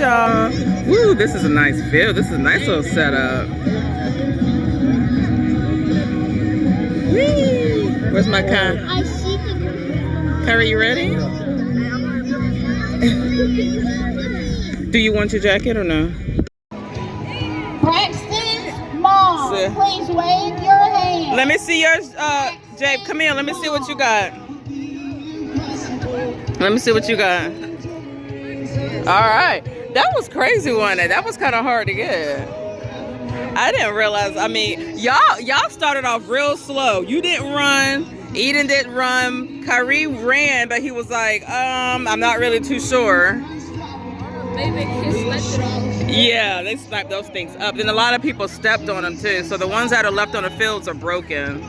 y'all. Woo, this is a nice view. This is a nice little setup. Whee! Where's my car? I see the Kyrie, you ready? Do you want your jacket or no? Braxton's mom, please wave your hand. Let me see yours, Jabe. Come here. Let me see what you got. Let me see what you got. All right. That was crazy, wasn't it? That was kind of hard to get. I didn't realize. I mean, y'all started off real slow. You didn't run. Eden didn't run. Kyrie ran, but he was like, I'm not really too sure. Yeah, they sniped those things up. Then a lot of people stepped on them too. So the ones that are left on the fields are broken.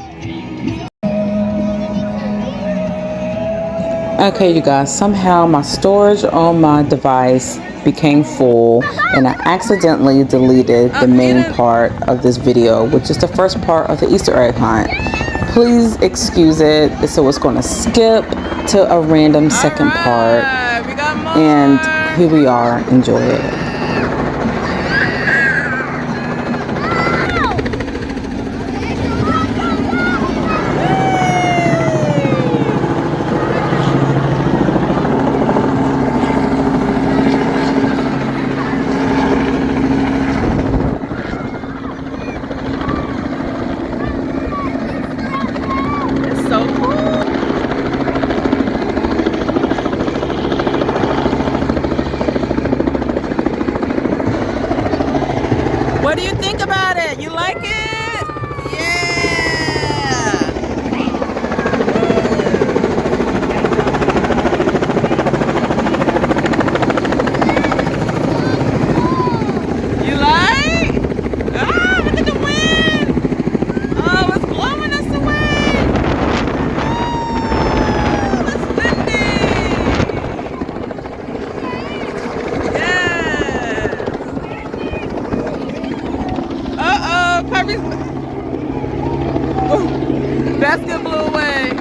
Okay, you guys, somehow my storage on my device became full and I accidentally deleted the main part of this video, which is the first part of the Easter egg hunt. Please excuse it. So it's going to skip to a random second part. And here we are. Enjoy it. What do you think about it? You like it? Yeah! You like? Ah, look at the wind! Oh, it's blowing us away! Oh, it's windy! Uh-oh, Kyrie's... Oh, basket blew away.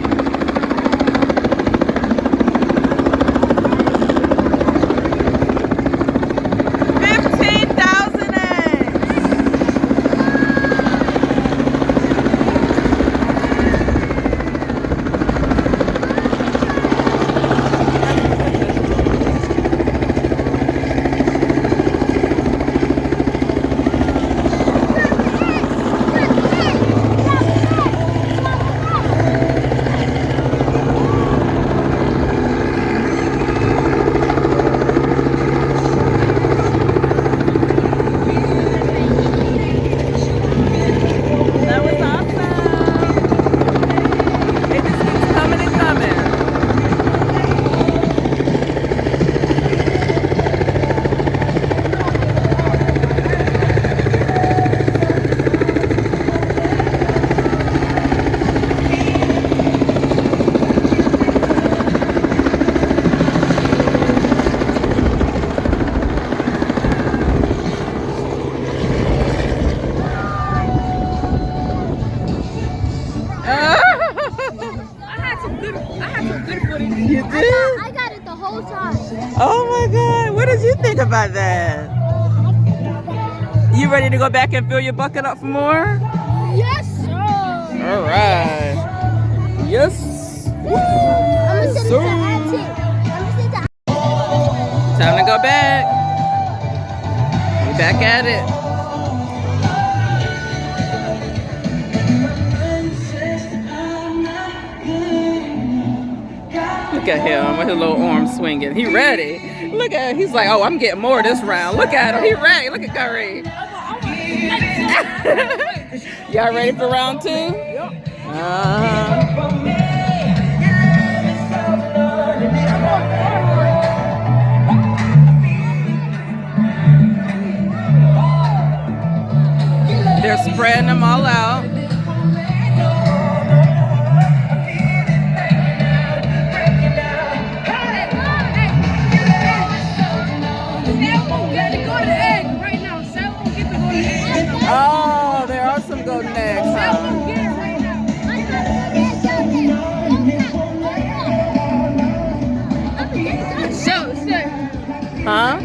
You did? I got it the whole time. Oh my God, what did you think about that? You ready to go back and fill your bucket up for more? Yes, sir. All right. Yes. I'm Sir. Time to go back. We back at it. Look at him with his little arm swinging. He ready. Look at him. He's like, oh, I'm getting more this round. Look at him. He ready. Look at Kyrie. Y'all ready for round 2? Yep. They're spreading them all out. Oh, there are some golden eggs, huh? Huh?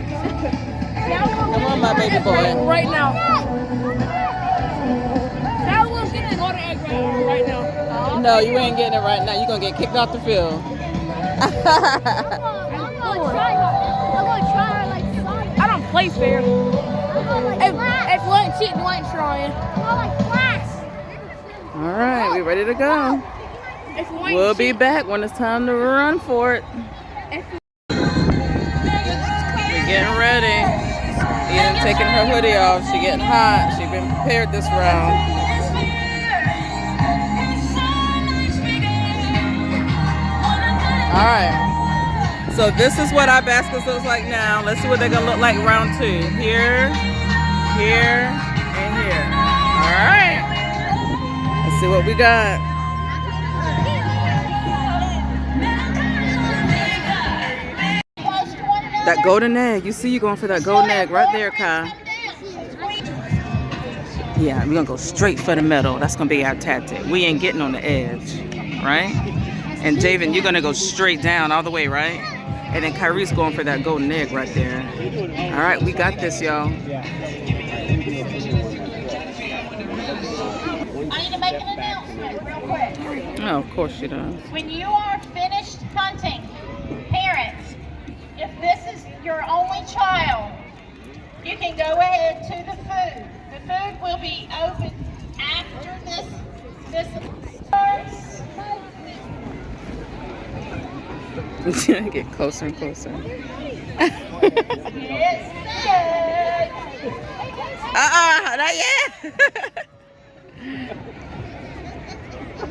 baby boy. Right now. That one's getting an order egg right now. No, you ain't getting it right now. You're gonna get kicked off the field. I'm gonna try her like Sonic. I don't play fair. I'm going like Flash. If one cheating, one trying. I'm going like Flash. All right, we ready to go. If one We'll be back when it's time to run for it. We're getting ready. Ian taking her hoodie off. She getting hot. She been prepared this round. All right. So this is what our baskets looks like now. Let's see what they're gonna look like round 2. Here, here, and here. All right. Let's see what we got. That golden egg. You see you going for that golden egg right there, Kai. Yeah, we're gonna go straight for the middle. That's gonna be our tactic. We ain't getting on the edge, right? And Javen, you're gonna go straight down all the way, right? And then Kyrie's going for that golden egg right there. All right, we got this, y'all. I need to make an announcement real quick. Oh, of course she does. When you are finished hunting, parents, if this is your only child, you can go ahead to the food. The food will be open after this starts. Get closer and closer. It's good. Not yet. Go!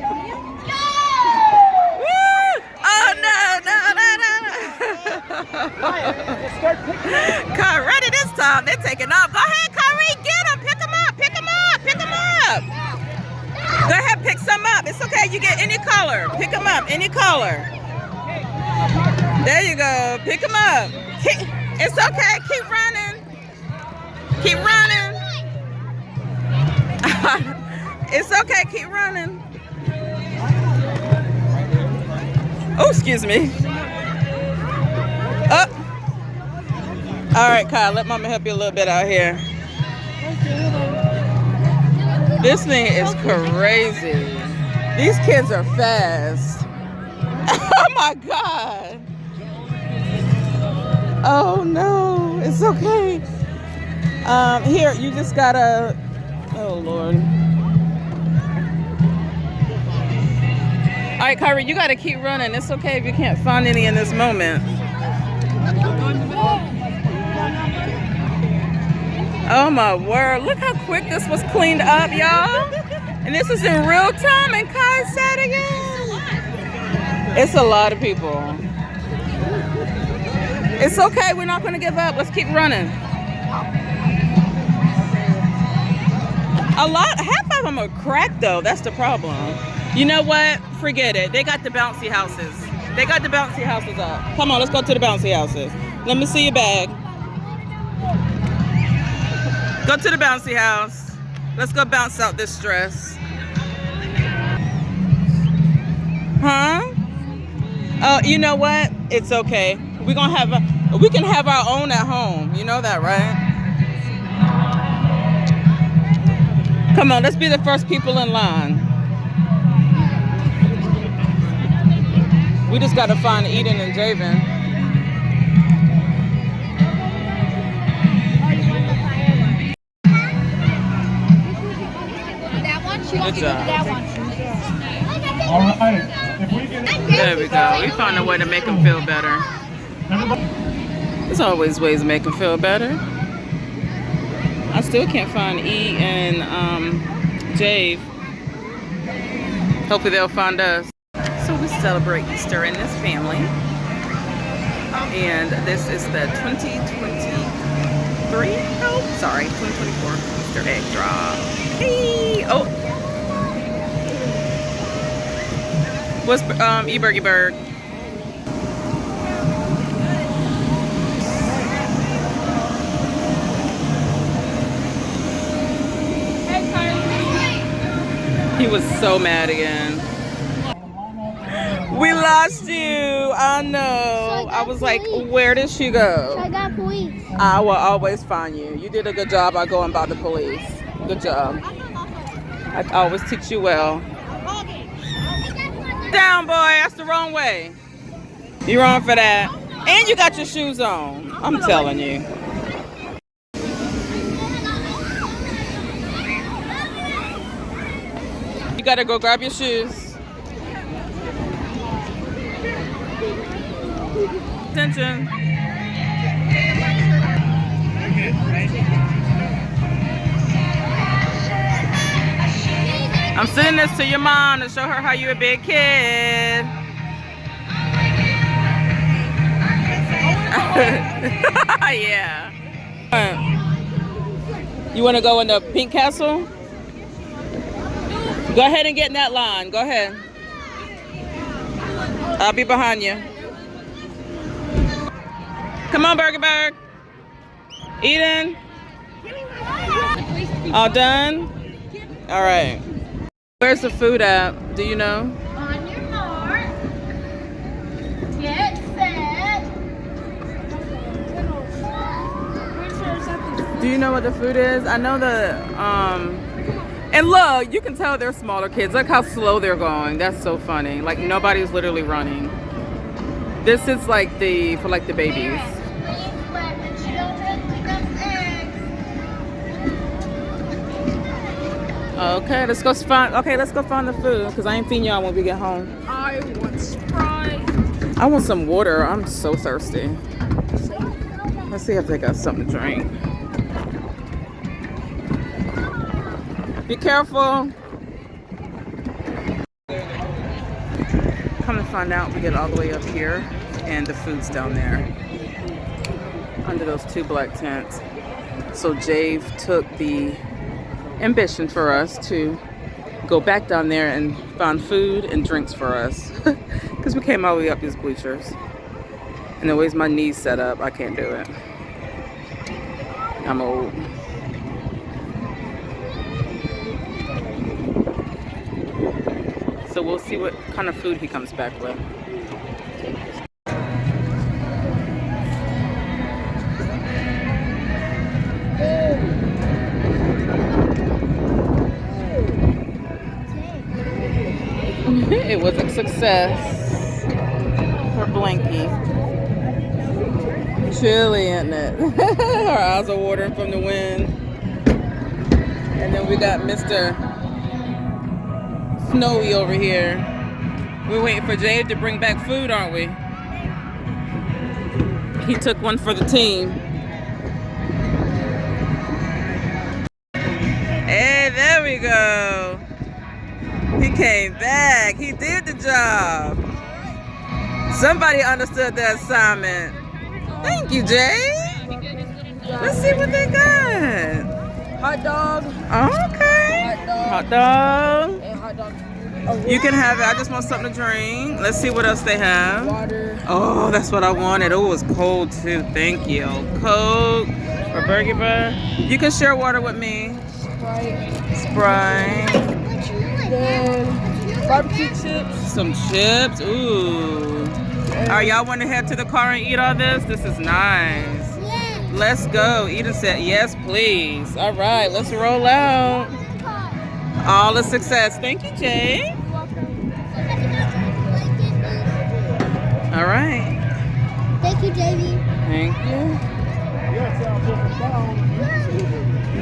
Woo! Oh no! Kai, ready this time. They're taking off. Go ahead, Kyrie, get them. Pick them up. Pick them up. Pick them up. Go ahead, pick some up. It's okay. You get any color. Pick them up. Any color. There you go. Pick them up. It's okay. Keep running. Keep running. It's okay. Keep running. Oh, excuse me. Up. All right, Kyle, let Mama help you a little bit out here. This thing is crazy. These kids are fast. Oh my God. Oh no, it's okay. Here, you just gotta, oh Lord. All right, Kyrie, you gotta keep running. It's okay if you can't find any in this moment. Oh my word, look how quick this was cleaned up, y'all. And this is in real time, and Kai said again. It's a lot of people. It's okay, we're not gonna give up. Let's keep running. Half of them are cracked though, that's the problem. You know what? Forget it. They got the bouncy houses. They got the bouncy houses up. Come on, let's go to the bouncy houses. Let me see your bag. Go to the bouncy house. Let's go bounce out this stress. Huh? Oh, you know what? It's okay. We can have our own at home. You know that, right? Come on, let's be the first people in line. We just gotta find Eden and Javen. Good job. All right. If we get There we go. We found a way to make them feel better. There's always ways to make them feel better. I still can't find E and Jave. Hopefully they'll find us. So we celebrate Easter in this family. And this is the 2023, oh, sorry, 2024 Easter egg drop. Hey, oh. What's E-Bergy Bird? He was so mad again. We lost you. I know. I was like, where did she go? I got police. I will always find you. You did a good job by going by the police. Good job. I always teach you well. Down, boy. That's the wrong way. You're wrong for that. And you got your shoes on. I'm telling you. You gotta go grab your shoes. Attention. I'm sending this to your mom to show her how you're a big kid. Yeah. You want to go in the pink castle? Go ahead and get in that line. Go ahead. I'll be behind you. Come on, Burger Berg. Eden. All done? All right. Where's the food at? Do you know? On your mark. Get set. Do you know what the food is? I know and look, you can tell they're smaller kids. Look how slow they're going. That's so funny. Like nobody's literally running. This is like for the babies. Please let the children pick up eggs. Okay, let's go find the food because I ain't seen y'all when we get home. I want Sprite. I want some water. I'm so thirsty. Let's see if they got something to drink. Be careful. Come to find out, we get all the way up here and the food's down there under those two black tents. So Jave took the ambition for us to go back down there and find food and drinks for us because we came all the way up these bleachers. And the ways my knees set up, I can't do it. I'm old. So we'll see what kind of food he comes back with. It was a success for Blanky. Chilly, isn't it? Our eyes are watering from the wind. And then we got Mr. Snowy over here. We're waiting for Jade to bring back food, aren't we? He took one for the team. Hey, there we go. He came back. He did the job. Somebody understood the assignment. Thank you, Jay. Let's see what they got. Hot dog. Okay. Hot dog. And hot dog. You can have it. I just want something to drink. Let's see what else they have. Water. Oh, that's what I wanted. Oh, it was cold too. Thank you. Coke or Burger Bar. You can share water with me. Sprite. Then barbecue chips. Some chips. Ooh. All right, y'all want to head to the car and eat all this? This is nice. Let's go. Eden said, yes, please. All right, let's roll out. All the success. Thank you, Jay. All right. Thank you, JV. Thank you.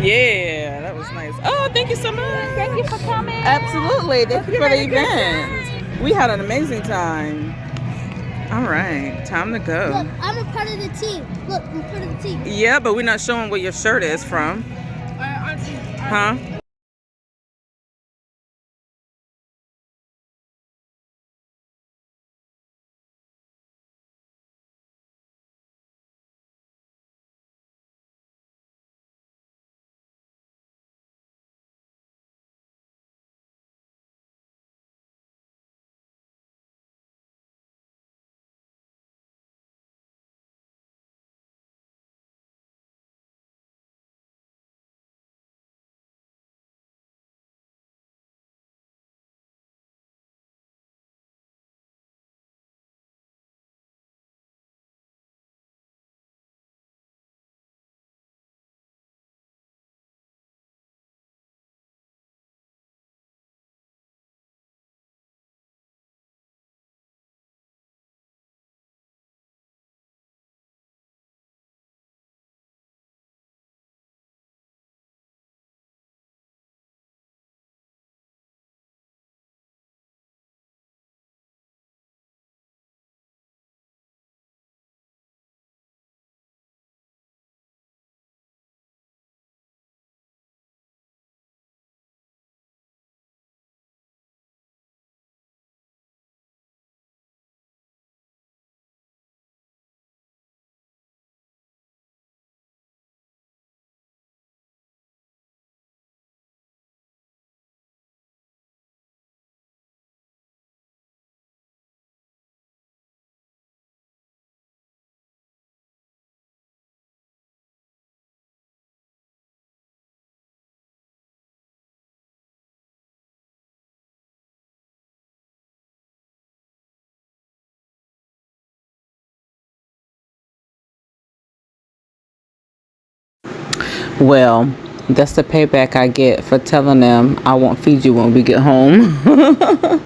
Yeah, that was nice. Oh, thank you so much. Thank you for coming. Absolutely. Thank you for the event. We had an amazing time. All right, time to go. Look, I'm a part of the team. Look, I'm part of the team. Yeah, but we're not showing where your shirt is from. Huh? Well, that's the payback I get for telling them I won't feed you when we get home.